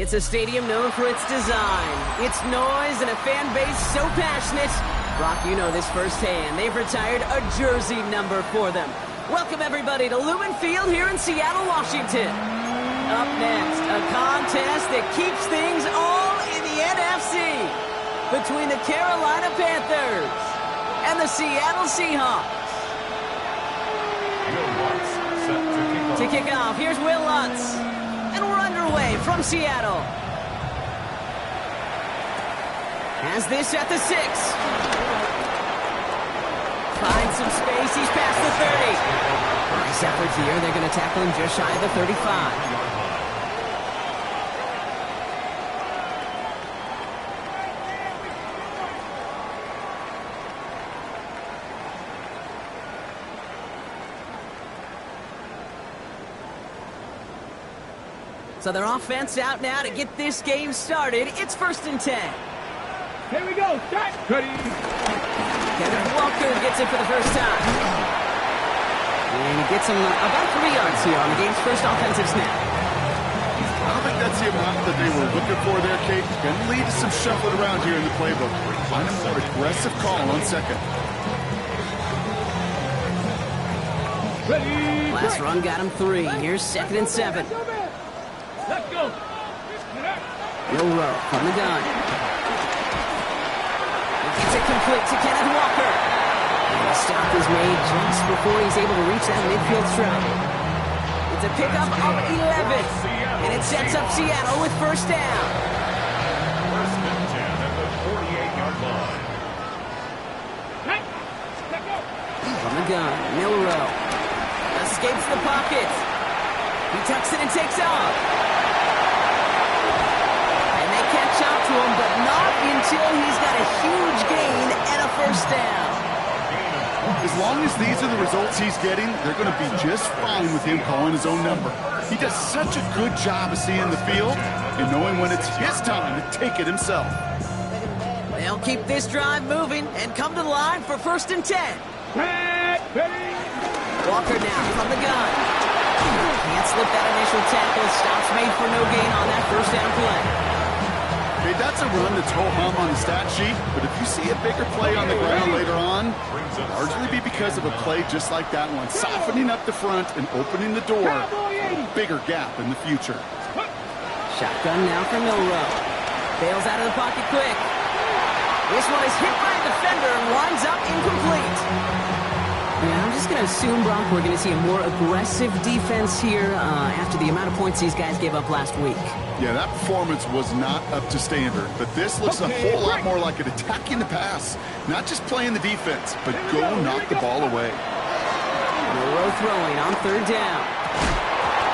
It's a stadium known for its design, its noise, and a fan base so passionate. Brock, you know this firsthand. They've retired a jersey number for them. Welcome, everybody, to Lumen Field here in Seattle, Washington. Up next, a contest that keeps things all in the NFC between the Carolina Panthers and the Seattle Seahawks. To kick off, here's Will Lutz. And we're underway from Seattle. Has this at the 6. Finds some space. He's past the 30. Nice effort here. They're going to tackle him just shy of the 35. So their offense out now to get this game started. It's 1st and 10. Here we go. Start. Ready. Kenneth Walker gets it for the first time. And he gets him about 3 yards here on the game's first offensive snap. I don't think that's the amount that they were looking for there, Kate. Going to lead to some shuffling around here in the playbook. Find a more aggressive call on second. Ready. Last run got him 3. Here's 2nd and 7. Let's go. Milroe from the gun. Gets it complete to Kenneth Walker. And the stop is made just before he's able to reach that midfield stride. It's a pickup of 11. And it sets up Seattle with 1st down. 1st and 10 at the 48-yard line. From the gun, Milroe escapes the pocket. He tucks it and takes off. And they catch up to him, but not until he's got a huge gain and a 1st down. As long as these are the results he's getting, they're going to be just fine with him calling his own number. He does such a good job of seeing the field and knowing when it's his time to take it himself. They'll keep this drive moving and come to the line for 1st and 10. Walker now from the gun. Can't slip that initial tackle. Stops made for no gain on that 1st down play. Hey, that's a run that's ho-hum on the stat sheet, but if you see a bigger play on the ground later on, it'll largely be because of a play just like that one, softening up the front and opening the door for a bigger gap in the future. Shotgun now for Milroe. Bails out of the pocket quick. This one is hit by a defender and winds up incomplete. Yeah, I'm just going to assume, Brock, we're going to see a more aggressive defense here after the amount of points these guys gave up last week. Yeah, that performance was not up to standard, but this looks a whole lot more like an attacking the pass. Not just playing the defense, but go knock the ball away. Milroe throwing on 3rd down.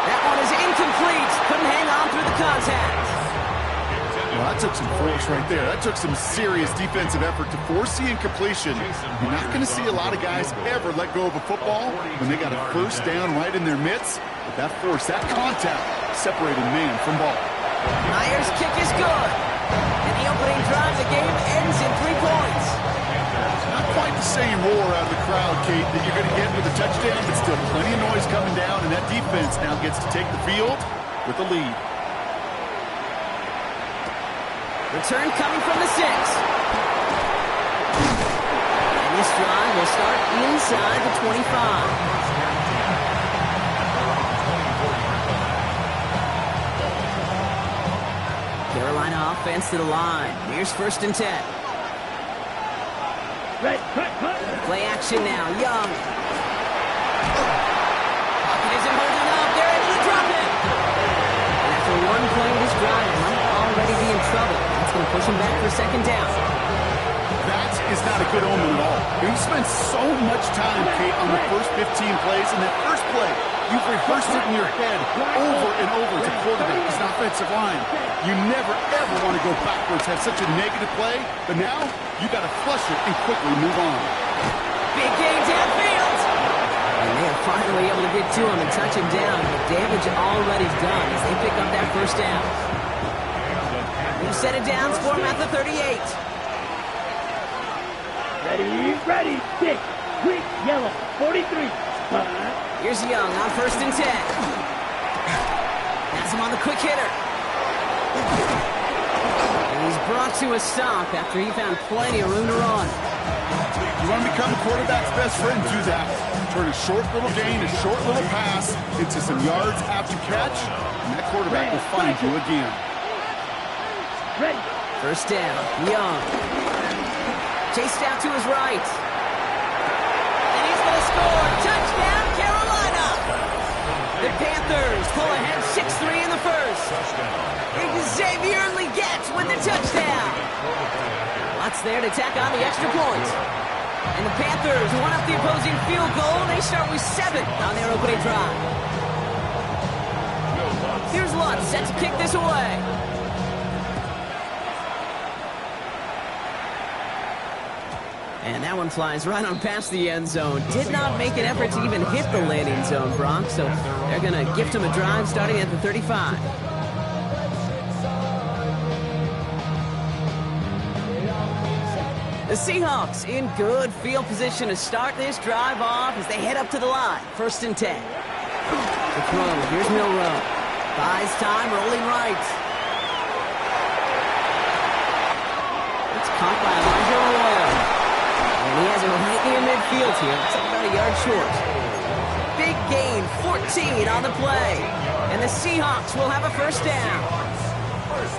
That one is incomplete. Couldn't hang on through the contact. Well, that took some force right there. That took some serious defensive effort to force the incompletion. You're not going to see a lot of guys ever let go of a football when they got a 1st down right in their midst. But that force, that contact, separated man from ball. Myers' kick is good. And the opening drive, the game ends in 3 points. Not quite the same roar out of the crowd, Kate, that you're going to get with a touchdown, but still plenty of noise coming down, and that defense now gets to take the field with the lead. Return coming from the 6. And this drive will start inside the 25. Carolina offense to the line. Here's 1st and 10. Red, cut. Play action now. Young. Pocket isn't holding up. They're able to drop it. And after one play of this drive, he might already be in trouble. That's going to push him back for 2nd down. That is not a good omen at all. You spent so much time, Kate, on the first 15 plays. In that first play, you've rehearsed it in your head over and over as a quarterback, as an offensive line. You never, ever want to go backwards, have such a negative play. But now, you got to flush it and quickly move on. Big gain downfield. And they are finally able to get to him and touch him down. The damage already done as they pick up that 1st down. New set of downs for him at the 38. Ready, 6, green, yellow, 43. Here's Young on 1st and 10. Has him on the quick hitter. And he's brought to a stop after he found plenty of room to run. You want to become a quarterback's best friend? Do that. Turn a short little gain, a short little pass into some yards after catch, and that quarterback will find you again. Ready. 1st down, Young. Chased out to his right. And he's going to score. Touchdown, Carolina. The Panthers pull ahead 6-3 in the 1st. Xavier Legette with the touchdown. Lots there to tack on the extra point. And the Panthers one up the opposing field goal. They start with 7 on their opening drive. Here's Lutz set to kick this away. And that one flies right on past the end zone. Did not make an effort to even hit the landing zone, Brock. So they're going to gift him a drive starting at the 35. The Seahawks in good field position to start this drive off as they head up to the line. 1st and 10. The throw. Here's Milroe. Buys time, rolling right. It's caught by Elijah Arroyo. And he has it right near midfield here. It's about a yard short. Big gain, 14 on the play. And the Seahawks will have a 1st down.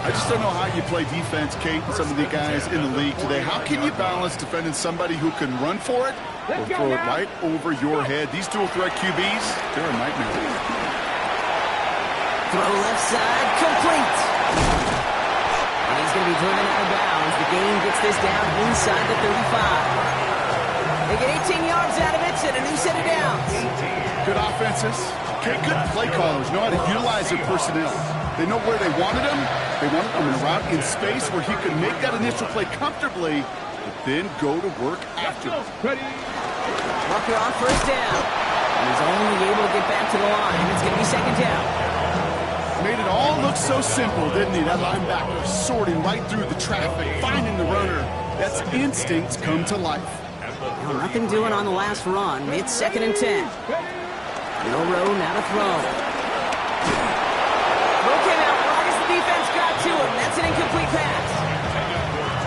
I just don't know how you play defense, Kate, and some of the guys in the league today. How can you balance defending somebody who can run for it or throw it right over your head? These dual threat QBs, they're a nightmare. Throw left side, complete. And he's going to be driven out of bounds. The gain gets this down inside the 35. They get 18 yards out of it and a new set of downs. Good offenses. Kate, good play callers know how to utilize their personnel. They know where they wanted him. They wanted him in a route in space where he could make that initial play comfortably, but then go to work after. Walker on 1st down. And he's only able to get back to the line. It's going to be 2nd down. Made it all look so simple, didn't he? That linebacker sorting right through the traffic, finding the runner. That's instincts come to life. Well, nothing doing on the last run. It's 2nd and 10. No row, now to throw. Defense got to him. That's an incomplete pass.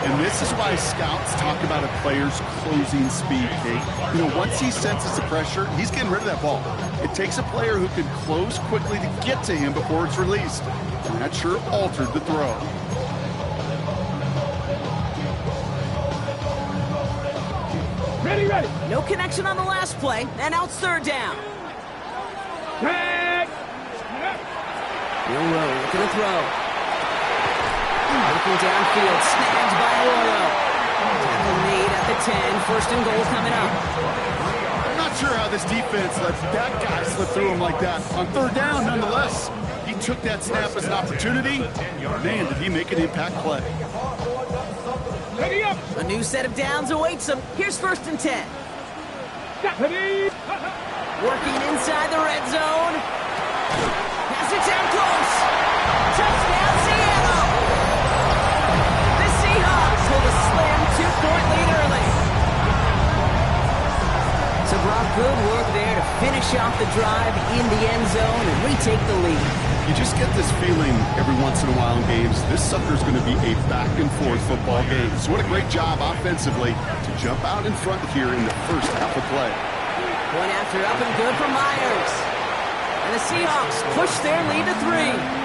And this is why scouts talk about a player's closing speed, Kate. You know, once he senses the pressure, he's getting rid of that ball. It takes a player who can close quickly to get to him before it's released. And that sure altered the throw. Ready. No connection on the last play, and now it's 3rd down. Milroe looking to throw. Looking downfield, snagged by Arroyo. Tackle made at the 10, 1st and goal coming up. I'm not sure how this defense lets that guy slip through him like that. On 3rd down, nonetheless, he took that snap as an opportunity. Man, did he make an impact play. Ready up. A new set of downs awaits him. Here's 1st and 10. Working inside the red zone. Pass it down close. Touchdown, Seattle. The Seahawks hold a slim 2-point lead early. So Brock, good work there to finish off the drive in the end zone and retake the lead. You just get this feeling every once in a while in games, this sucker's going to be a back-and-forth football game. So what a great job offensively to jump out in front here in the first half of play. Point after up and good for Myers. And the Seahawks push their lead to 3.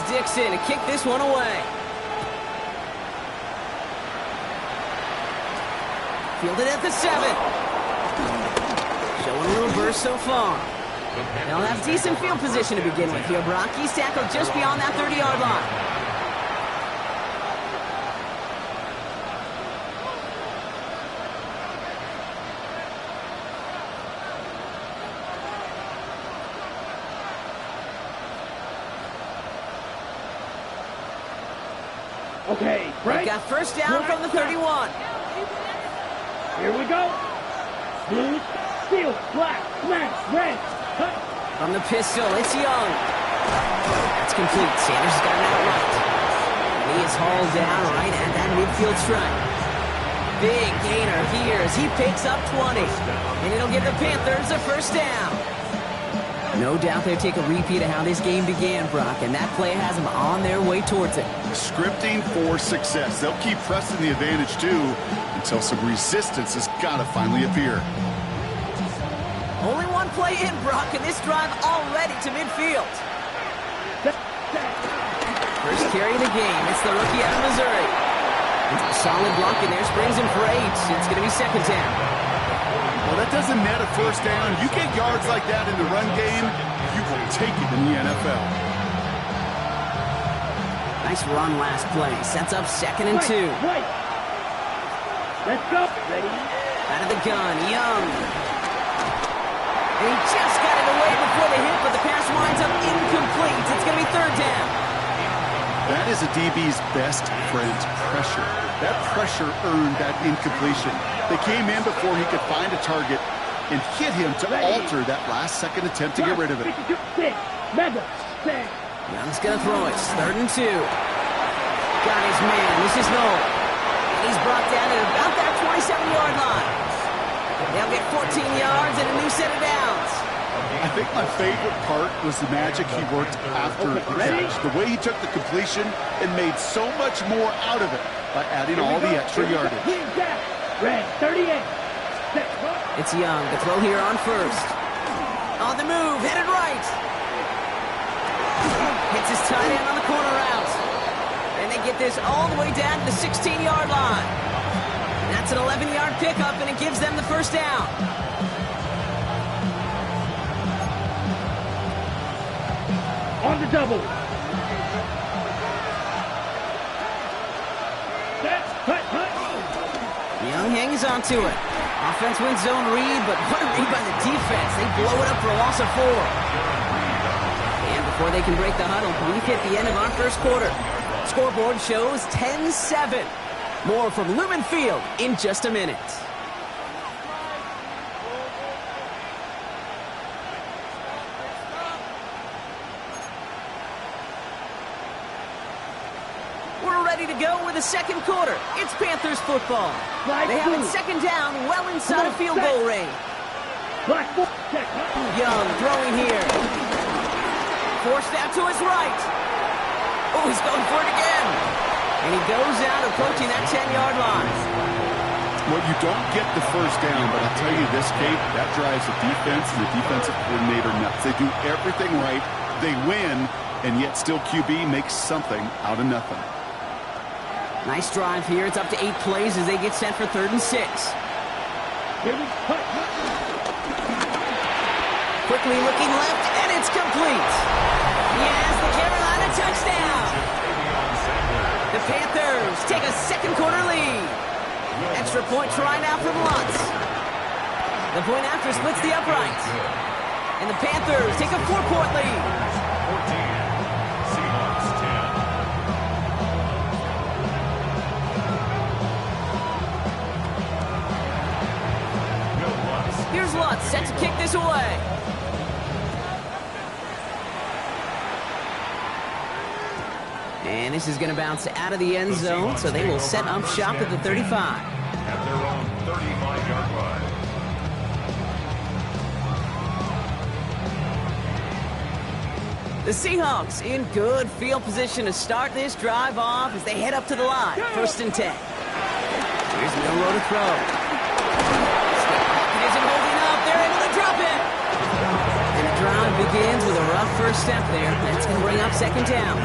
Dixon to kick this one away. Fielded at the 7. Showing a little burst so far. They'll have decent field position to begin with here, Brock. He's tackled just beyond that 30-yard line. Okay, break. Got first down from the 31. Here we go. Blue, steel, black, smash, red. Cut. From the pistol, it's Young. That's complete. Sanders has got it out right. And he is hauled down right at that midfield stripe. Big gainer here as he picks up 20. And it'll give the Panthers a first down. No doubt they'll take a repeat of how this game began, Brock, and that play has them on their way towards it. Scripting for success. They'll keep pressing the advantage, too, until some resistance has got to finally appear. Only one play in, Brock, and this drive already to midfield. First carry of the game. It's the rookie out of Missouri. A solid block in there, springs him for 8. It's going to be second down. Well, that doesn't net a first down. You get yards like that in the run game, you will take it in the NFL. Nice run last play. Sets up second and 2. Wait. Let's go. Ready? Out of the gun, Young. And he just got it away before the hit, but the pass winds up incomplete. It's going to be third down. That is a DB's best friend, pressure. That pressure earned that incompletion. They came in before he could find a target and hit him to alter that last-second attempt to get rid of it. Young's going to throw it. Third and 2. Got his man. This is Noel. And he's brought down at about that 27-yard line. They'll get 14 yards and a new set of downs. I think my favorite part was the magic he worked after the catch. The way he took the completion and made so much more out of it by adding all the extra yardage. Red, 38. It's Young. The throw here on first. On the move, headed right. Hits his tight end on the corner route. And they get this all the way down to the 16-yard line. That's an 11-yard pickup, and it gives them the first down. On the double. Young hangs on to it. Offense wins zone read, but what a read by the defense. They blow it up for a loss of 4. And before they can break the huddle, we've hit the end of our first quarter. Scoreboard shows 10-7. More from Lumen Field in just a minute. We're ready to go with the second quarter. It's Panthers football. They have it second down, well inside a field goal range. Young throwing here. Forced out to his right. Oh, he's going for it again. And he goes out approaching that 10-yard line. Well, you don't get the first down, but I'll tell you this, Kate, that drives the defense and the defensive coordinator nuts. They do everything right. They win, and yet still QB makes something out of nothing. Nice drive here. It's up to 8 plays as they get set for 3rd and 6. Quickly looking left, and it's complete. Yes, the Carolina touchdown. The Panthers take a second quarter lead. Extra point try now from Lutz. The point after splits the upright. And the Panthers take a 4-point lead. 14. Seahawks 10. Here's Lutz set to kick this away. And this is going to bounce out of the end zone, so they will set up shop at the 35. At their own 35-yard line. The Seahawks in good field position to start this drive off as they head up to the line. 1st and 10. Here's Milroe to throw. He isn't holding up. They're able to drop it. And the drive begins with a rough first step there. That's going to bring up second down.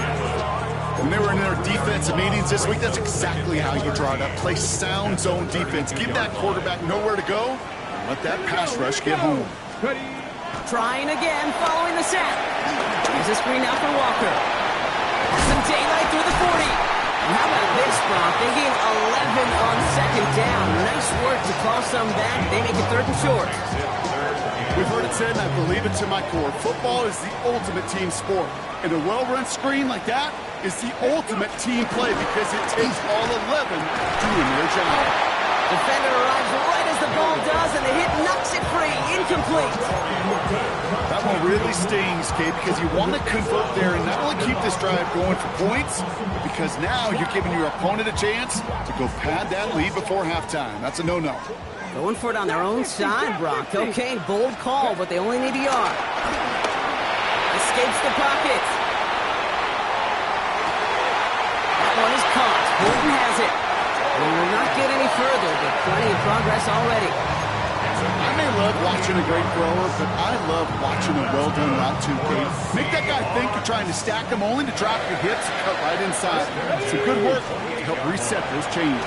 When they were in their defensive meetings this week, that's exactly how you draw it up. Play sound zone defense. Give that quarterback nowhere to go, and let that pass rush get home. Trying again, following the sack. Here's a screen out for Walker. Some daylight through the 40. And how about this, Brock? They gain 11 on second down. Nice work to call some back. They make it 3rd and short. We've heard it said, and I believe it to my core, football is the ultimate team sport. And a well-run screen like that is the ultimate team play because it takes all 11 doing their job. Defender arrives right as the ball does, and the hit knocks it free. Incomplete. That one really stings, Kate, because you want to convert there and not only keep this drive going for points, because now you're giving your opponent a chance to go pad that lead before halftime. That's a no-no. Going for it on their own side, Brock. Okay, bold call, but they only need a yard. Escapes the pocket. That one is caught. Bolton has it. We will not get any further, but plenty of progress already. I may love watching a great thrower, but I love watching a well-done route too, Kate. Make that guy think you're trying to stack him only to drop your hips and cut right inside. Some good work to help reset those chains.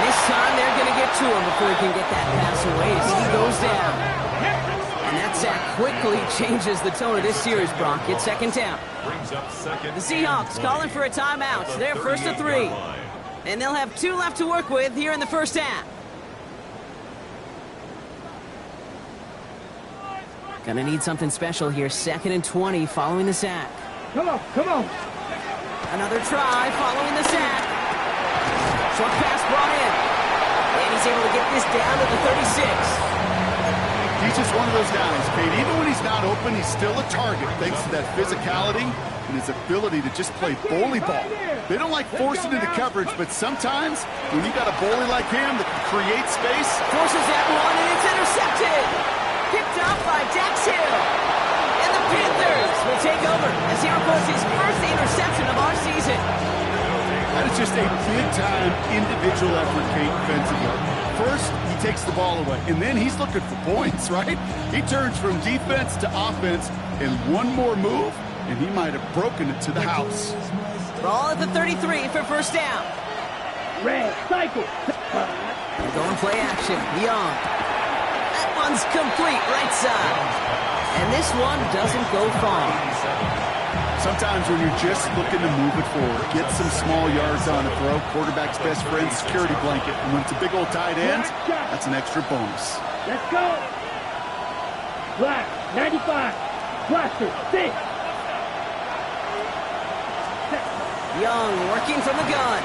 This time they're going to get to him before he can get that pass away as he goes down. And that sack quickly changes the tone of this series, Brock. It's 2nd down. The Seahawks calling for a timeout. They're 1st and 3. And they'll have 2 left to work with here in the first half. Gonna need something special here. 2nd and 20 following the sack. Come on, come on. Another try following the sack. Short pass brought in. And he's able to get this down to the 36. He's just one of those guys, Kate. Even when he's not open, he's still a target thanks to that physicality and his ability to just play bully ball. They don't like forcing into coverage, but sometimes when you got a bully like him that can create space. Forces that one, and it's intercepted. Picked up by Dax Hill. And the Panthers will take over as he records his first interception of our season. That is just a big-time individual effort, Kate, defensively. First, he takes the ball away, and then he's looking for points, right? He turns from defense to offense, and one more move, and he might have broken it to the house. Ball at the 33 for first down. Red, cycle. They're going play action. Young. That one's complete right side. And this one doesn't go far. Sometimes when you're just looking to move it forward, get some small yards on a throw, quarterback's best friend, security blanket. And when it's a big old tight end, that's an extra bonus. Let's go. Black, 95. Blaster, 6. Young working from the gun.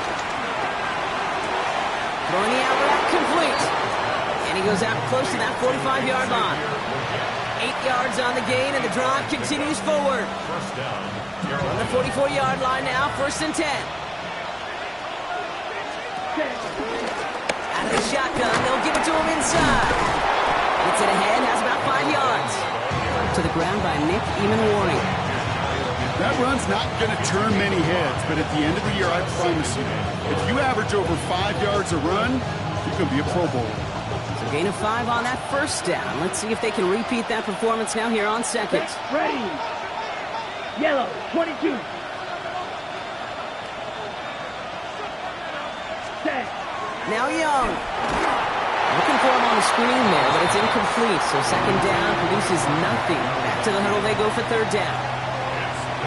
Throwing the out route complete. And he goes out close to that 45-yard line. 8 yards on the gain, and the drive continues forward. On the 44-yard line now, 1st and 10. Out of the shotgun, they'll give it to him inside. Gets it ahead, has about 5 yards. To the ground by Nick Eamon-Waring. That run's not going to turn many heads, but at the end of the year, I promise you, if you average over 5 yards a run, you can be a Pro Bowler. So gain of 5 on that first down. Let's see if they can repeat that performance now here on second. Ready. Yellow, 22. Set. Now Young. Looking for him on the screen there, but it's incomplete. So 2nd down produces nothing. Back to the huddle they go for 3rd down.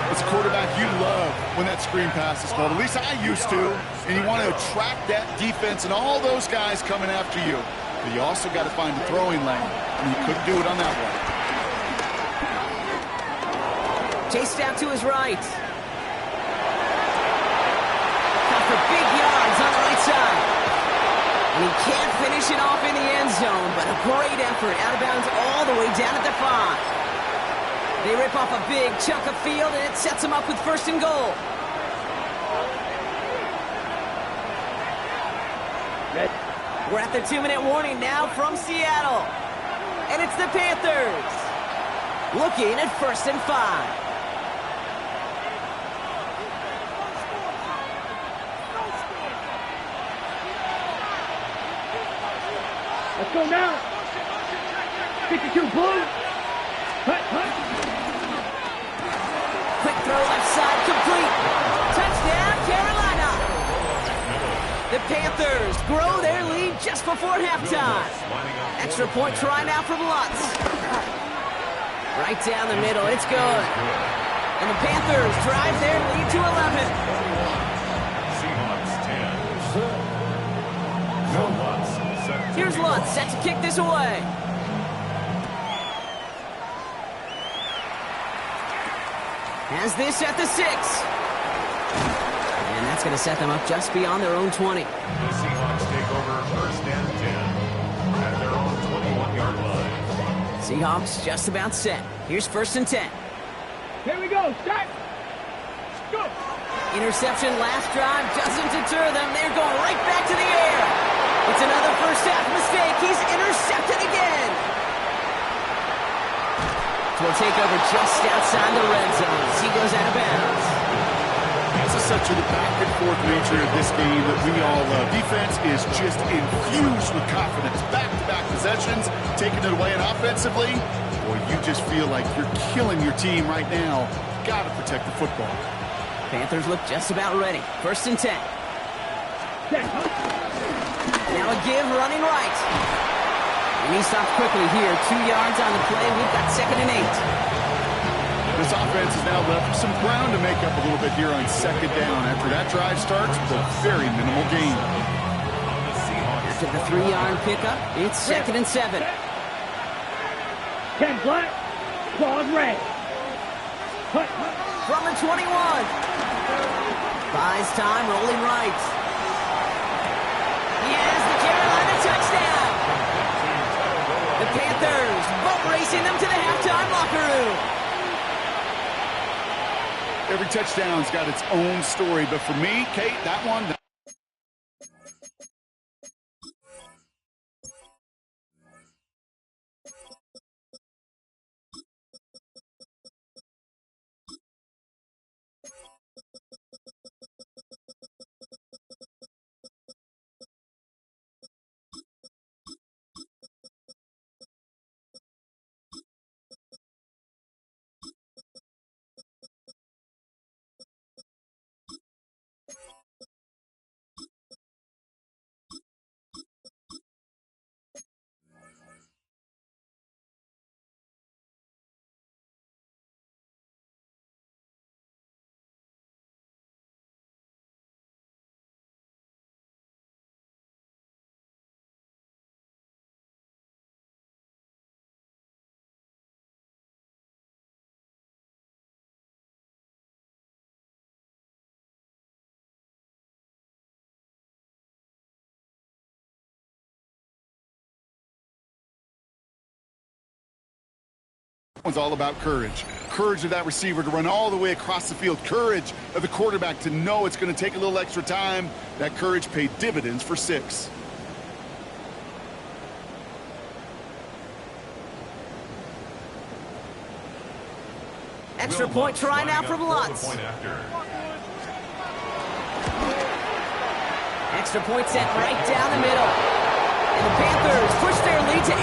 As a quarterback, you love when that screen pass is called. At least I used to. And you want to attract that defense and all those guys coming after you. But you also got to find a throwing lane. And you couldn't do it on that one. Chased out to his right. Got for big yards on the right side. And he can't finish it off in the end zone, but a great effort. Out of bounds all the way down at the 5. They rip off a big chunk of field, and it sets them up with 1st and goal. We're at the 2-minute warning now from Seattle. And it's the Panthers. Looking at 1st and 5. Let's go now. 52 blue. Hut, hut. Quick throw left side complete. Touchdown, Carolina. The Panthers grow their lead just before halftime. Extra point try now from Lutz. Right down the middle, it's good. And the Panthers drive their lead to 11. Seahawks 10. Joe Lutz set to Here's kick Lutz off. set to kick this away. Has this at the 6. And that's going to set them up just beyond their own 20. The Seahawks take over first and 10 at their own 21-yard line. Seahawks just about set. Here's first and 10. Here we go. Start. Go. Interception last drive doesn't deter them. They're going right back to the air. It's another first half mistake. He's intercepted again. Will take over just outside the red zone. He goes out of bounds. This is such a back-and-forth nature of this game that we all love. Defense is just infused with confidence. Back-to-back possessions, taking it away, and offensively, boy, you just feel like you're killing your team right now. Got to protect the football. Panthers look just about ready. First and 10. Now a give running right. And he stops quickly here. 2 yards on the play. We've got second and 8. This offense has now left some ground to make up a little bit here on second down after that drive starts with a very minimal gain. After the 3-yard pickup, it's second and 7. 10 black. Claws red. Hut. From the 21. Buys time, rolling right. He has the Carolina touchdown. The Panthers boat racing them to the halftime locker room. Every touchdown's got its own story, but for me, Kate, that one... One's all about courage. Courage of that receiver to run all the way across the field. Courage of the quarterback to know it's going to take a little extra time. That courage paid dividends for 6. Extra point try now from Lutz. Extra point set right down the middle. And the Panthers push their lead to 18.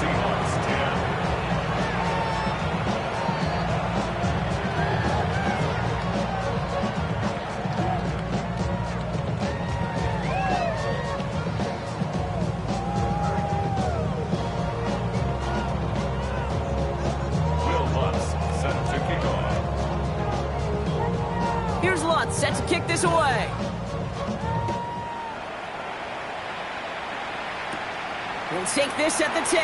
Seahawks 10. Will Lutz set to kick off. Here's Lutz set to kick this away. He'll take this at the 10.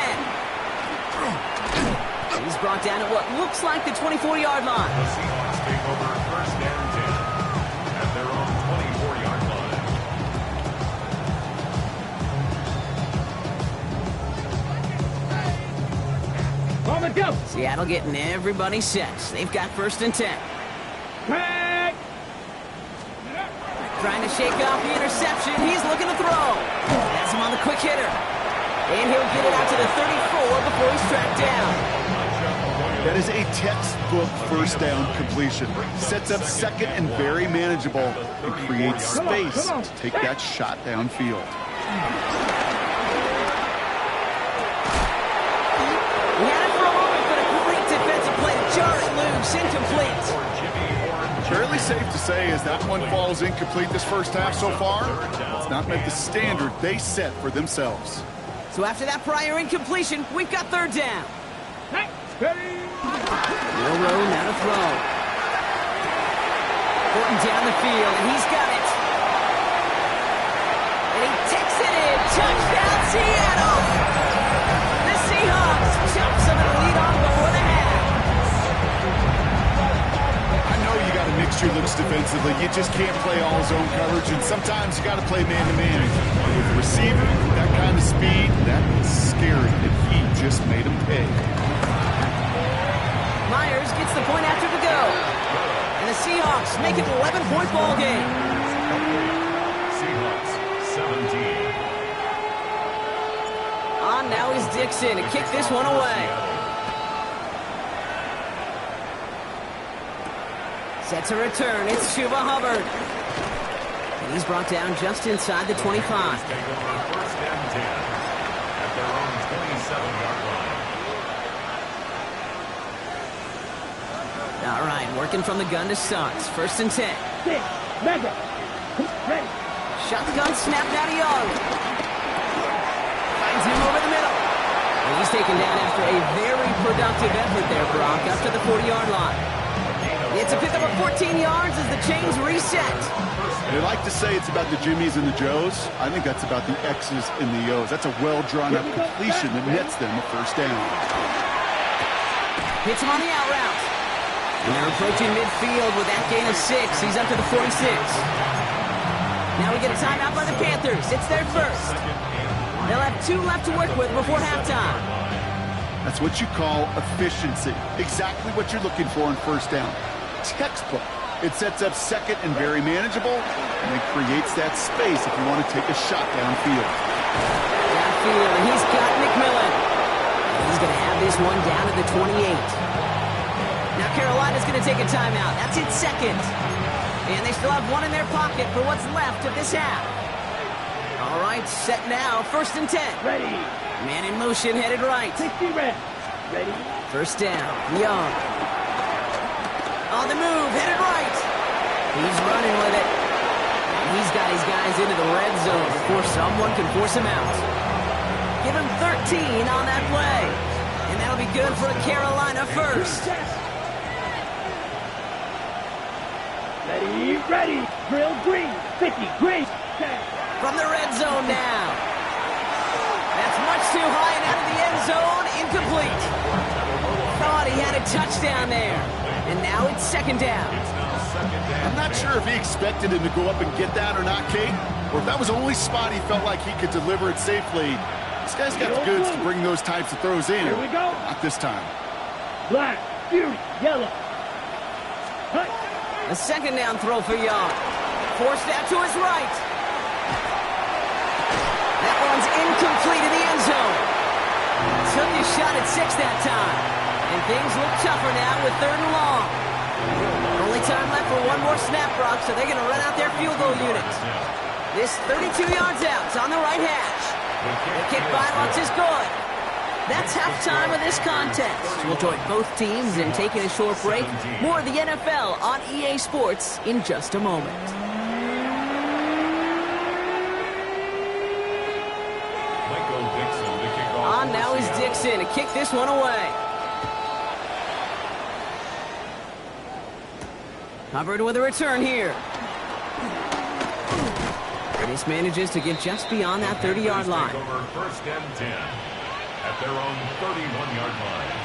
He's brought down at what looks like the 24-yard line. The Seahawks take over first and 10 at their own 24-yard line. On the go. Seattle getting everybody set. They've got first and 10. Crack. Trying to shake off the interception. He's looking to throw. That's him on the quick hitter. And he'll get it out to the 34 before he's tracked down. That is a textbook first down completion. Sets up second and very manageable and creates space to take that shot downfield. He had it for a moment, but a great defensive play to jar it loose. moves incomplete. Fairly safe to say as that one falls incomplete this first half so far, it's not met the standard they set for themselves. So after that prior incompletion, we've got third down. Milroe now to throw. Horton down the field, and he's got it. And he takes it in. Touchdown, Seattle! The Seahawks chop some of the lead on before the half. I know you got to mix your looks defensively. You just can't play all zone coverage, and sometimes you got to play man-to-man. With the receiver, that kind of speed, that is scary, and he just made him pay. Myers gets the point after the go. And the Seahawks make it an 11-point ball game. Seahawks 17. On now is Dixon to kick this one away. Sets a return. It's Chuba Hubbard. And he's brought down just inside the 25. Take over first and 10 at their own 27-yard line. All right, working from the gun to Suggs. First and 10. Mega. Ready. Shotgun snap now to Young. Finds him over the middle. And he's taken down after a very productive effort there, Brock, up to the 40-yard line. It's a pickup of 14 yards as the chains reset. They like to say it's about the Jimmies and the Joes. I think that's about the X's and the O's. That's a well-drawn-up completion that nets them a first down. Hits him on the out route. And they're approaching midfield with that gain of 6. He's up to the 46. Now we get a timeout by the Panthers. It's their first. They'll have 2 left to work with before halftime. That's what you call efficiency. Exactly what you're looking for in first down. Textbook. It sets up second and very manageable, and it creates that space if you want to take a shot downfield. Downfield, and he's got McMillan. He's going to have this one down to the 28. Now Carolina's going to take a timeout. That's its second. And they still have one in their pocket for what's left of this half. All right, set now. First and 10. Ready. Man in motion, headed right. 60 ready. Ready. First down. Young. On the move, headed right. He's running with it. And he's got his guys into the red zone before someone can force him out. Give him 13 on that play. And that'll be good for a Carolina first. Ready, ready. Drill green. 50, green. From the red zone now. That's much too high and out of the end zone. Incomplete. Thought he had a touchdown there. And now it's second down. I'm not sure if he expected him to go up and get that or not, Kate, or if that was the only spot he felt like he could deliver it safely. This guy's got the goods to bring those types of throws in. Here we go. Not this time. Black, fury, yellow. Hut. A second down throw for Young. Forced out to his right. That one's incomplete in the end zone. Took his shot at 6 that time. And things look tougher now with third and long. Only time left for one more snap, Brock, so they're going to run out their field goal unit. This 32 yards out. It's on the right hash. The kick by Lutz is good. That's halftime of this contest. We'll join both teams in taking a short break. More of the NFL on EA Sports in just a moment. On now is Dixon to kick this one away. Hubbard with a return here. This manages to get just beyond that 30-yard line. Over first and 10 at their own 31-yard line.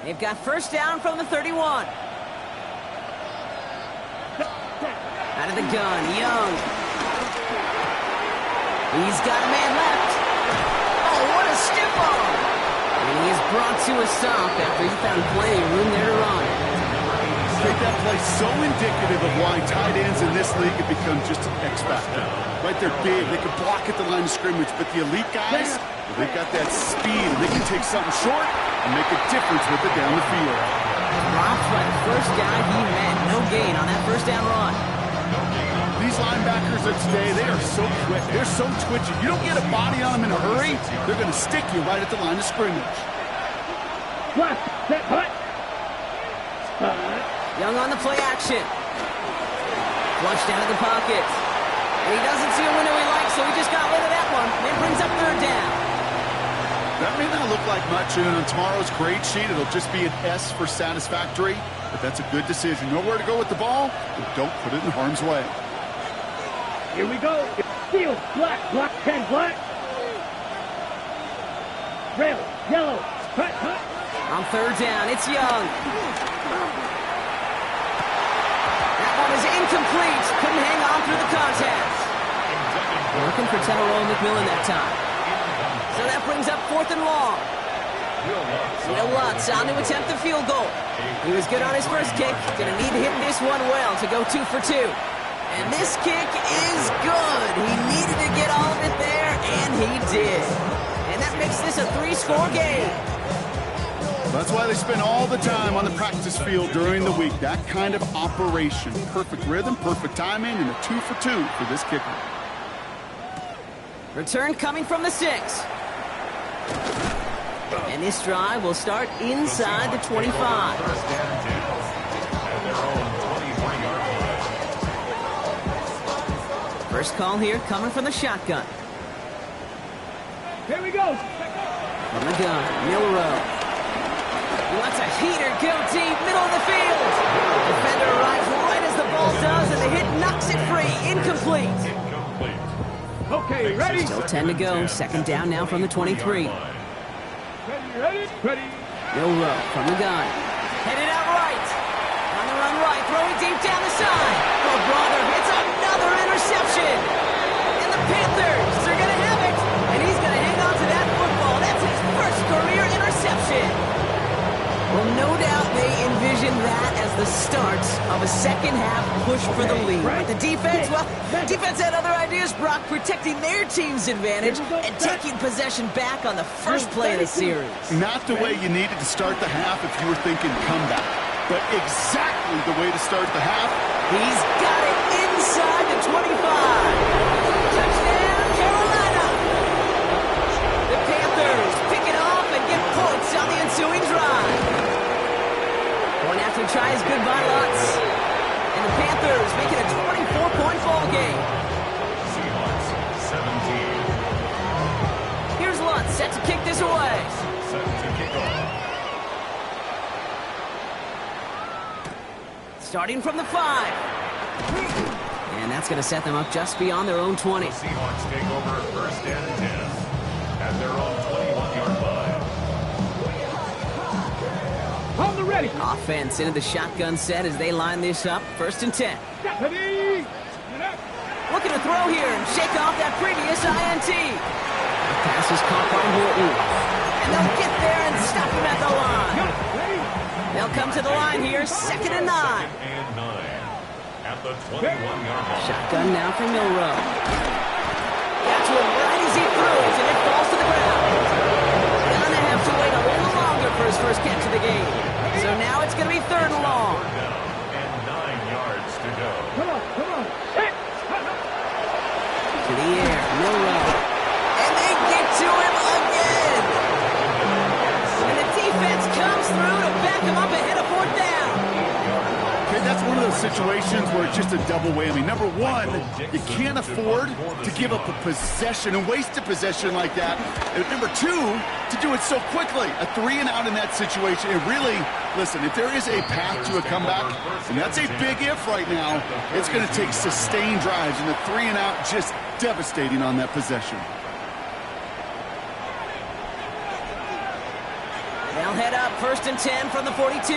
They've got first down from the 31. Out of the gun, Young. He's got a man left. Oh, what a stiff arm. And he is brought to a stop after he found plenty of room there to run. I think that play so indicative of why tight ends in this league have become just an X factor. Right, they're big, they can block at the line of scrimmage, but the elite guys, they've got that speed, and they can take something short and make a difference with it down the field. Dropped by the first guy he met. No gain on that first down run. These linebackers of today, they are so quick, they're so twitchy. You don't get a body on them in a hurry, they're going to stick you right at the line of scrimmage. Left, set, hut. Young on the play action. Flushed out of the pocket. And he doesn't see a window he likes, so he just got rid of that one. And brings up third down. That may not look like much, and on tomorrow's grade sheet, it'll just be an S for satisfactory, but that's a good decision. Know where to go with the ball, and don't put it in harm's way. Here we go. Field, black, black, 10, black. Rail, yellow, hut, hut. On third down, it's Young. That one is incomplete. Couldn't hang on through the contest. Looking for Teneroa McMillan that time. So that brings up fourth and long. Will Lutz on to attempt the field goal. He was good on his first kick. Going to need to hit this one well to go 2 for 2. And this kick is good. He needed to get all of it there, and he did. And that makes this a 3-score game. That's why they spend all the time on the practice field during the week. That kind of operation. Perfect rhythm, perfect timing, and a 2 for 2 for this kicker. Return coming from the 6. And this drive will start inside the 25. First call here coming from the shotgun. Here we go. From the gun, Milroe. He lets a heater go deep, middle of the field. Defender arrives right as the ball does, and the hit knocks it free. Incomplete. Okay, ready? Still 10 to go. Second down now from the 23. Ready. Milroe from the gun. Headed out right. On the run right, throwing deep down the side. Oh, brother, it's another interception. And the Panthers are going to have it. And he's going to hang on to that football. That's his first career interception. Well, no doubt they envisioned that as the start of a second-half push for the lead. But the defense, well, defense had other ideas, Brock, protecting their team's advantage and taking possession back on the first play of the series. Not the way you needed to start the half if you were thinking comeback, but exactly the way to start the half. He's got it inside the 25. Touchdown, Carolina. The Panthers pick it off and get points on the ensuing drive. Going after tries goodbye, Lutz. And the Panthers make it a 24-point ball game. Seahawks 17. Here's Lutz set to kick this away. Set to kick off. Starting from the 5. And that's going to set them up just beyond their own 20. The Seahawks take over first and 10 at their own 21-yard line. On the ready. Offense into the shotgun set as they line this up. First and 10. Ready. Looking to throw here and shake off that previous INT. The pass is caught by Horton. And they'll get there and stop him at the line. They'll come to the line here, second and 9. And 9 at the 21-yard line. Shotgun now for Milroe. Got to him right as he throws, and it falls to the ground. Gonna have to wait a little longer for his first catch of the game. So now it's going to be third and long. And 9 yards to go. Come on. To the air, Milroe. And they get to him again. And the defense comes through to back him up ahead of fourth down. Okay, that's one of those situations where it's just a double whammy. Number one, you can't afford to give up a possession and waste a possession like that. And number two, to do it so quickly. A 3 and out in that situation. It really, listen, if there is a path to a comeback, and that's a big if right now, it's going to take sustained drives, and the 3 and out just devastating on that possession. They'll head up First and 10 from the 42.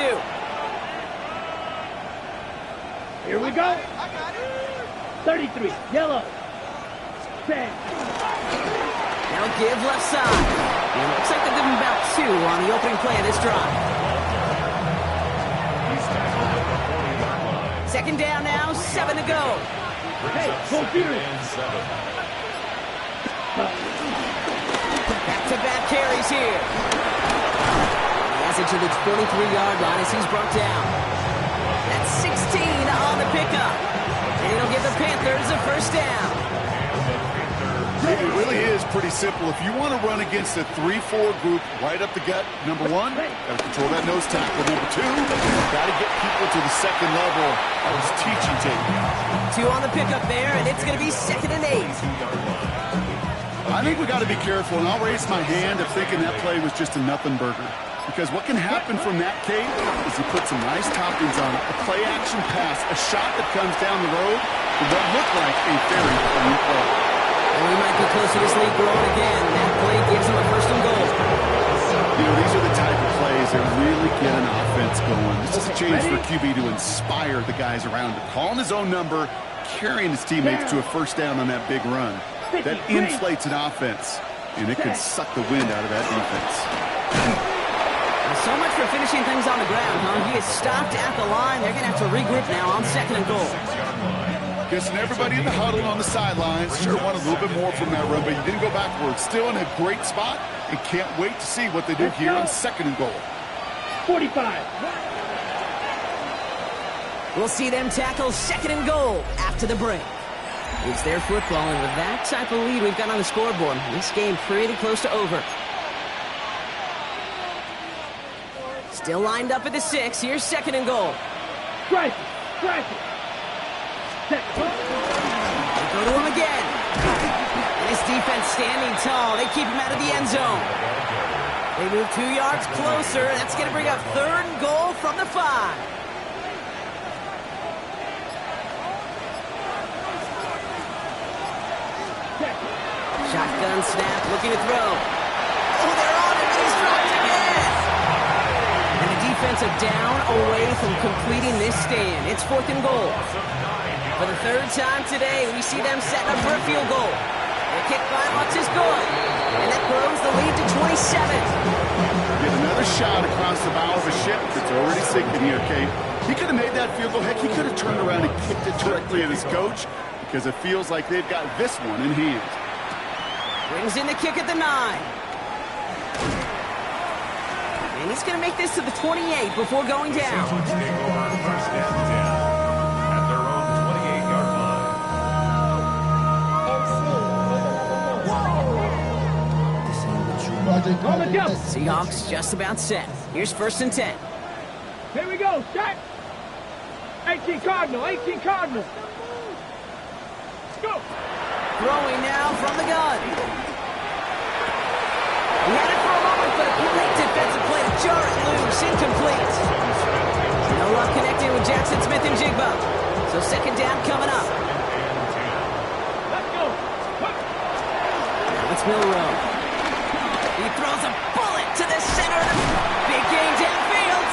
Here we go. 33, yellow. 10. Now give left side. It looks like they're giving about 2 on the opening play of this drive. Second down now, 7 to go. Hey, computer. Back-to-back carries here. He has it to the 23-yard line as he's brought down. That's 16 on the pickup. And it'll give the Panthers a first down. It really is pretty simple. If you want to run against a 3-4 group right up the gut, number one, got to control that nose tackle. Number two, got to get people to the second level. That was teaching tape. 2 on the pickup there, and it's going to be 2nd and 8. I think we got to be careful, and I'll raise my hand of thinking that play was just a nothing burger. Because what can happen from that, Kate, is you put some nice toppings on it. A play-action pass, a shot that comes down the road, it will look like a very clean play. And we might be close to this league growing again. That play gives him a first and goal. You know, these are the type of plays that really get an offense going. This is a chance for QB to inspire the guys around him. Calling his own number, carrying his teammates to a first down on that big run. That inflates an offense, and it can suck the wind out of that defense. So much for finishing things on the ground, huh? He is stopped at the line. They're going to have to regroup now on 2nd and goal. Guessing everybody in the huddle on the sidelines sure wanted a little bit more from that run, but you didn't go backwards. Still in a great spot, and can't wait to see what they do here on 2nd and goal. 45. We'll see them tackle 2nd and goal after the break. It's their football, and with that type of lead we've got on the scoreboard, this game pretty close to over. Still lined up at the 6. Here's 2nd and goal. Strike it. Strike it. They go to him again. And his defense standing tall. They keep him out of the end zone. They move 2 yards closer. That's going to bring up 3rd and goal from the 5. Shotgun snap, looking to throw. Oh, they're on him, and he's dropped again. And the defensive down away from completing this stand. It's 4th and goal. For the 3rd time today, we see them setting up for a field goal. The kick by Lutz is good. And that grows the lead to 27. Get another shot across the bow of a ship that's already sinking here, Kate. He could have made that field goal. Heck, he could have turned around and kicked it directly at his coach because it feels like they've got this one in hand. Brings in the kick at the 9. And he's going to make this to the 28 before going down. Take over first and 10 at their own 28-yard line. Seahawks just about set. Here's 1st and 10. Here we go. Shot. 18 Cardinal. 18 Cardinal. Go. Throwing now from the gun. He had it for a moment, but a great defensive play to jar it loose. Incomplete. No luck connecting with Jackson Smith and Jigba. So 2nd down coming up. Let's go. Now it's Milroe. He throws a bullet to the center of the big game downfield.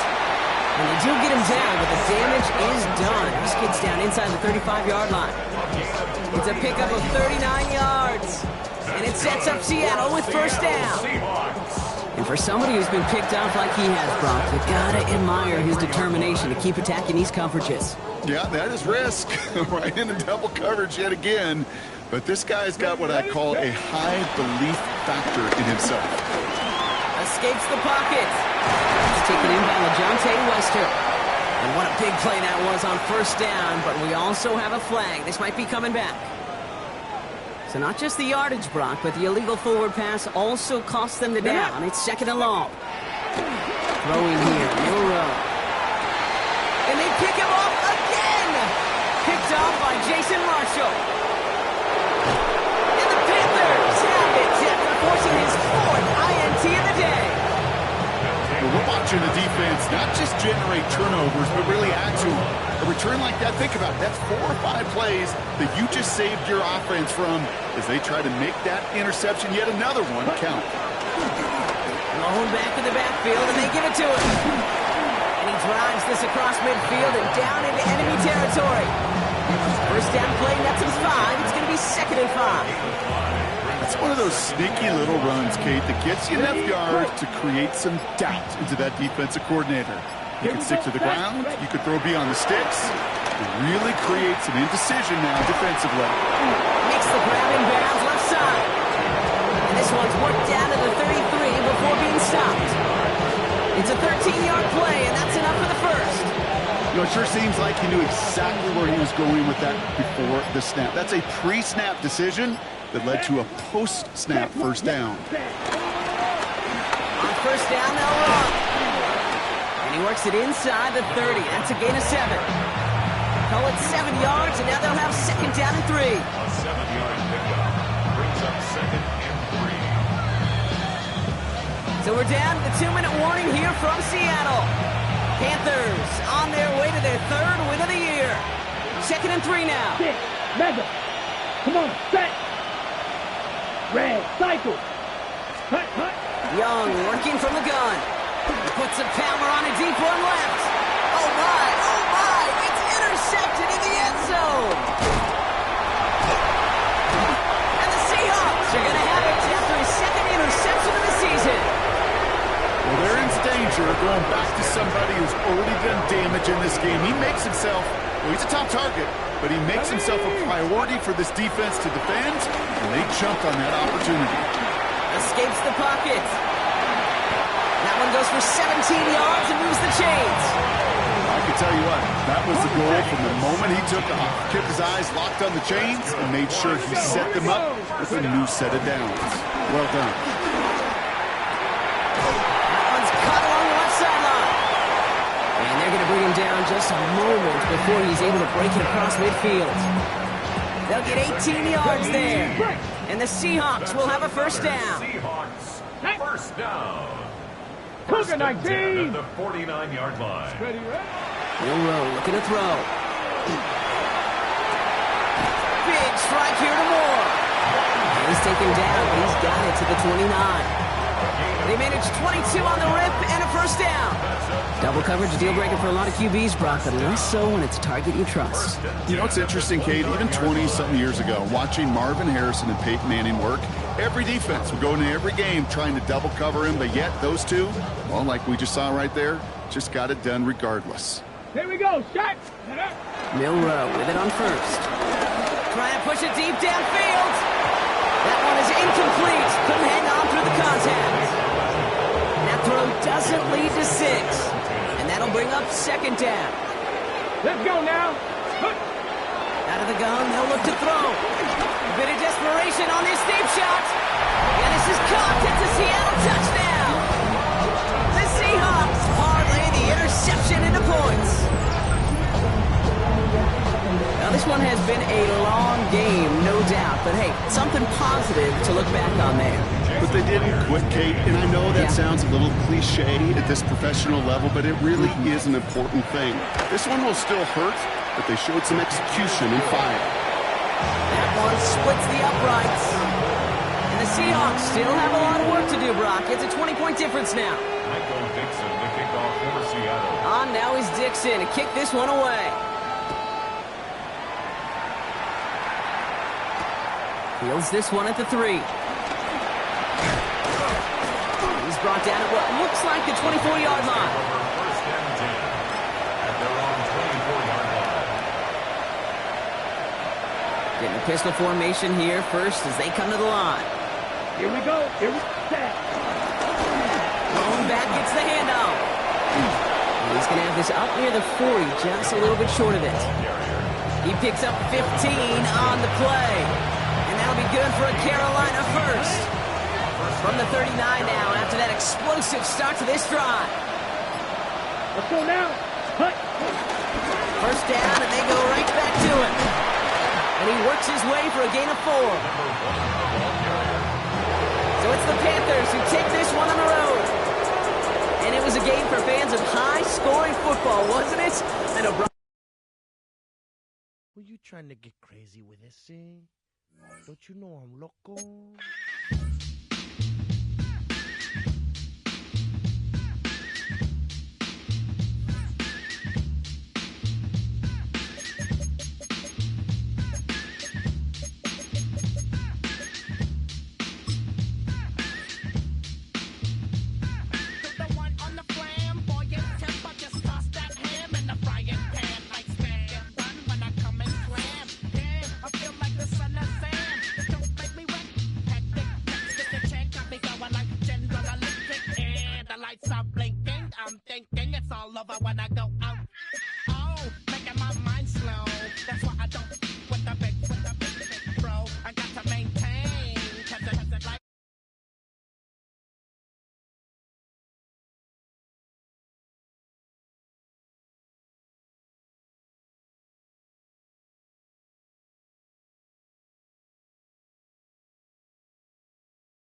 And they do get him down, but the damage is done. He skids down inside the 35-yard line. It's a pickup of 39 yards. And it sets up Seattle with 1st down. And for somebody who's been picked off like he has, Brock, you gotta admire his determination to keep attacking these coverages. Yeah, that is risk. Right into double coverage yet again. But this guy's got what I call a high belief factor in himself. Escapes the pocket. It's taken in by LeJohntay Wester. And what a big play that was on 1st down, but we also have a flag. This might be coming back. So not just the yardage, Brock, but the illegal forward pass also cost them the down. It's 2nd and long. Throwing here, Milroe. And they pick him off again! Picked off by Jason Marshall. And the Panthers have it after forcing his 4th INT of the day. We're watching the defense not just generate turnovers, but really add to a return like that. Think about it. That's 4 or 5 plays that you just saved your offense from as they try to make that interception, yet another one, count. And the Going back in the backfield, and they give it to him. And he drives this across midfield and down into enemy territory. First down play, nets him 5. It's going to be 2nd and 5. It's one of those sneaky little runs, Kate, that gets you enough yards to create some doubt into that defensive coordinator. You can stick to the ground, you could throw beyond the sticks. It really creates an indecision now defensively. Makes the grab in bounds left side. And this one's worked down to the 33 before being stopped. It's a 13-yard play, and that's enough for the first. You know, it sure seems like he knew exactly where he was going with that before the snap. That's a pre-snap decision that led to a post-snap first down. On first down, they'll run. And he works it inside the 30. That's a gain of 7. Call it 7 yards, and now they'll have 2nd down and 3. A 7-yard pickup brings up 2nd and 3. So we're down to the 2-minute warning here from Seattle. Panthers on their way to their 3rd win of the year. 2nd and 3 now. Mega. Come on, set. Red, cycle. Hut, hut. Young working from the gun. He puts a power on a deep one left. Oh my, it's intercepted in the end zone. And the Seahawks are going to have it after his 2nd interception of the season. Well, they're in danger of going back to somebody who's already done damage in this game. He makes himself, well, he's a top target, but he makes himself a priority for this defense to defend, and they jumped on that opportunity. Escapes the pocket. That one goes for 17 yards and moves the chains. I can tell you what, that was the goal from the moment he took off. Kept his eyes locked on the chains and made sure he set them up with a new set of downs. Well done. Bring him down just a moment before he's able to break it across midfield. They'll get 18 yards there. And the Seahawks will have a first down. Seahawks, first down. Cougar 19. The 49-yard line. Milroe looking to throw. Big strike here to Moore. And he's taken down, but he's got it to the 29. They managed 22 on the rip and a first down. Double coverage, a deal breaker for a lot of QBs, Brock, but less so when it's a target you trust. You know, it's interesting, Kate, even 20-something years ago, watching Marvin Harrison and Peyton Manning work, every defense would go into every game trying to double cover him, but yet those two, well, like we just saw right there, just got it done regardless. Here we go, shot. Milroe with it on first. Trying to push it deep downfield. That one is incomplete. Couldn't hang on through the contact. That throw doesn't lead to 6. And that'll bring up 2nd down. Let's go now. Out of the gun, they'll look to throw. A bit of desperation on this deep shot. And this is caught. It's a Seattle touchdown. The Seahawks parlay the interception into points. Now, this one has been a long game, no doubt. But, hey, something positive to look back on there. But they didn't quit, Kate, and I know that sounds a little cliche at this professional level, but it really is an important thing. This one will still hurt, but they showed some execution and fire. That one splits the uprights. And the Seahawks still have a lot of work to do, Brock. It's a 20-point difference now. Michael Dixon, the kickoff for Seattle. On now is Dixon to kick this one away. Fields this one at the 3. He's brought down at what looks like the 24-yard line. First and 10 at their own 24-yard line. Getting a pistol formation here first as they come to the line. Here we go. Here we go. Going back gets the handoff. And he's going to have this up near the 40, just a little bit short of it. He picks up 15 on the play. And that'll be good for a Carolina first. From the 39 now after that explosive start to this drive. Let's go now. Hut. First down, and they go right back to him. And he works his way for a gain of 4. So it's the Panthers who take this one on the road. And it was a game for fans of high-scoring football, wasn't it? I know, Brock. Were you trying to get crazy with this thing? Don't you know I'm loco? lover when I